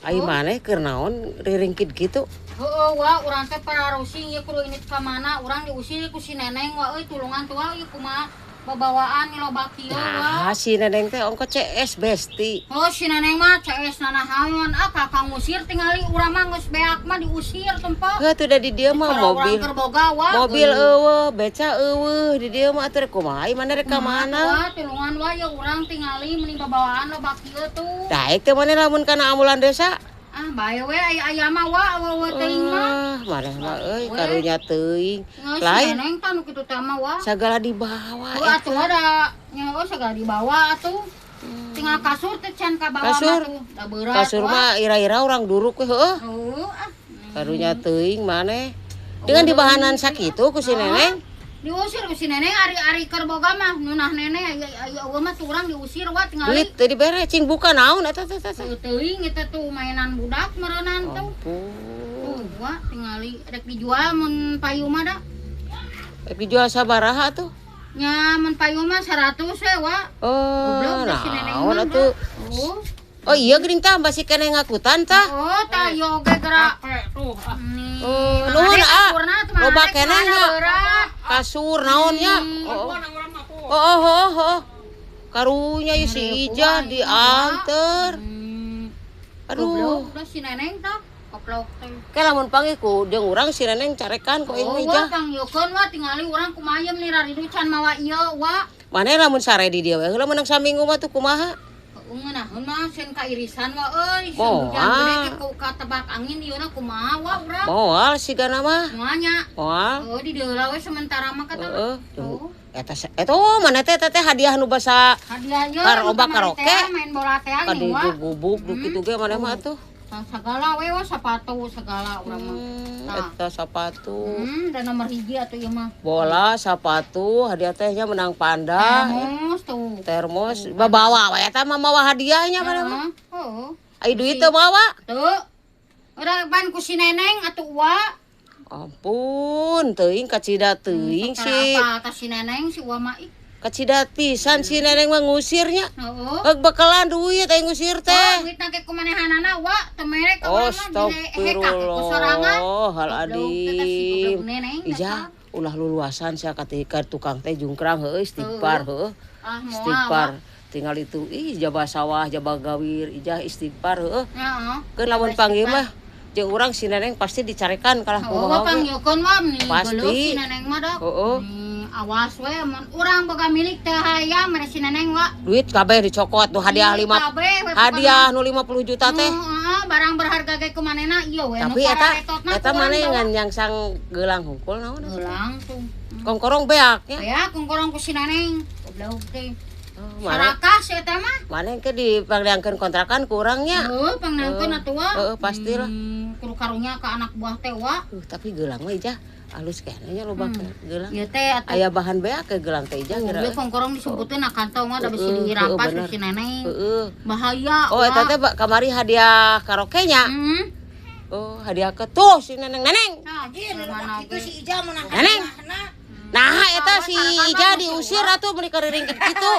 Ai maneh keur naon riringkit gitu? Heeh, wa urang teh pararosing ieu kudu init ka mana, urang diusir ku si neneng wa euy tulungan tua ieu kumaha babawaan nilobak kieu wa. Nah, si neneng teh ongko CS besti. Oh si neneng mah CS nanahaon kakang ngusir tingali urang mah geus beak mah diusir tempo. Heuh teu da di dieu mah mobil. Urang keur boga wa. Mobil eueuh, beca eueuh di dieu mah atuh kumaha ai maneh rek ka mana? Tulungan wa ya urang tingali meni babawaan lobak kieu tuh. Daek teh maneh lamun kana ambulan desa. Ah bae we aya mah wa awewe teuing mah. Maneh mah euy karunya teuing. Lain neneng tah nu kitu teh mah wa. Sagala dibawa. Atuh ada nyawa sagala dibawa atuh. Tinggal kasur teh can ka bawah mah tuh. Da berat. Kasur mah ira-ira urang duruk we heueuh. Heuh. Karunya teuing maneh. Dengan dibahanan sakitu ku si neneng. Diusir ku si neneng ari keur boga mah nunah neneng aya eueuh mah urang diusir wa tinggal. Duit teu dibere cing buka naon eta teh. Teuing eta tuh mainan budak meureunnan tuh. Tuh wa tingali rek dijual mun payu mah da. Rek dijual sabaraha tuh? Nya mun payu mah 100 we wa. Oh, naon atuh? Oh iya geuning tah basi keneh ngakutan tah. Oh, tah yo ge gerak tuh. Oh, nuhun loba keneh nya. Kasur naon nya? Oh. Karunya ieu si Ija dianter. Aduh, udah si neneng tah koplok teh. Ke lamun panggih ku jeung urang si neneng carekan ku aing Ija. Oh, panggilkeun wa tingali urang kumayem ni raridu can mawa ieu wa. Maneh lamun sare di dieu we heula meunang saminggu mah tuh kumaha? Ngeunaheun mah sen kairisan wa euy. Moal. Hujan gede ke ka tebak angin dieuna kumaha wa urang. Moal sigana mah. Moalnya. Moal. Oh, di deula we sementara mah kata. Heeh. Eta maneh teh hadiah nu basa hadiah ieu. Karoba karaoke. Main bola teh geuning wa. Gubuk kitu ge maneh mah tuh. Sagala we wa sepatu segala urang mah. Eta sepatu. Dan nomor 1 atuh ieu mah. Bola, sepatu, hadiah tehnya menang panda. Termos tuh. Termos, bawa we eta mah mawa hadiahnya maneh mah. Heeh. Ai duit teu mawa. Teu. Urang ban ku si neneng atuh wa. Ampun, teuing kacida teuing sih. Apa si neneng si wa mah Kacida pisan si neneng mah ngusirnya. Heeh. Heug bekalan duit aing ngusir teh. Duit nake kumanehanana wa teu mere ka urang mah Astagfirullahaladzim. Ija ulah luluasan sia katika tukang teh jungkrang heueuh istighfar heueuh. Istighfar. Tinggal itu jabah sawah, jabah gawir, ijah istighfar heueuh. Heeh. Keun lamun panggih mah jeung urang si neneng pasti dicarekan kalah kumaha. Oh, panggilkeun mah nih. Pasti. Si neneng mah da. Heeh. Awas we mun urang boga milik teh hayam mere si neneng wa. Duit kabeh dicokot tuh hadiah 5. Hadiah nu 50 juta teh. Heeh, barang berharga ge kumanehna ieu we. Tapi eta maneh ngan nyangsang geulang hungkul naon? Geulang tuh. Kongkorong beak nya. Beak kongkorong ku si neneng. Goblok teh. Sarakas eta mah. Maneh ke dipangdeangkeun kontrakan ku urang nya. Heuh, pangdeangkeun atuh wa. Heeh, pastilah. Kudu karunya ka anak buah teh wa. Tapi geulang mah ijah alus keneh nya loba geulang. Ieu teh atuh aya bahan beak ke geulang teh ijah geura. Ieu kongkorong disebutkeun na kantong mah da bisi dirampas si neneng. Heeh. Bahaya. Oh, eta teh kamari hadiah karaoke nya. Oh, hadiah ke tuh si neneng. Nah, itu si Ija menang. Neneng. Nah, eta si Ija diusir atuh meuli kariringkit kitu.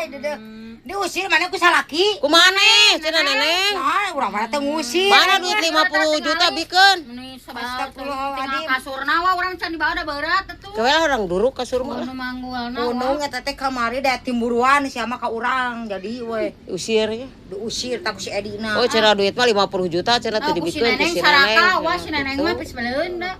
Diusir mana ku salaki? Ku maneh cenah neneng? Nah, urang mana teh ngusir. Mana duit 50 juta bikeun? Ini sebastullah kasurna wa urang can dibawa da berat atuh. Kewe lah orang duruk kasur mah. Nu manggulna. Gunung eta teh kamari da timburuan sia mah ka urang. Jadi we usir nya. Diusir tak si Edina. Oh, cenah duit mah 50 juta cenah teu dibikeun ku si neneng. Saraka wa si neneng mah geus beuleun da.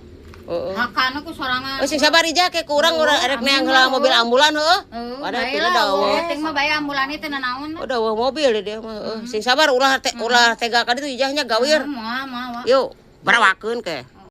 Hakana ku sorangan. Oh, sing sabar ija ke kurang urang erek neang heula mobil ambulan heueuh. Padahal teu da eueuh. Penting mah bae ambulan teh naon. Oh, da eueuh mobil dia mah. Sing sabar ulah tega ka ditu ijahnya gawir. Moal. Yuk, barawakeun ke.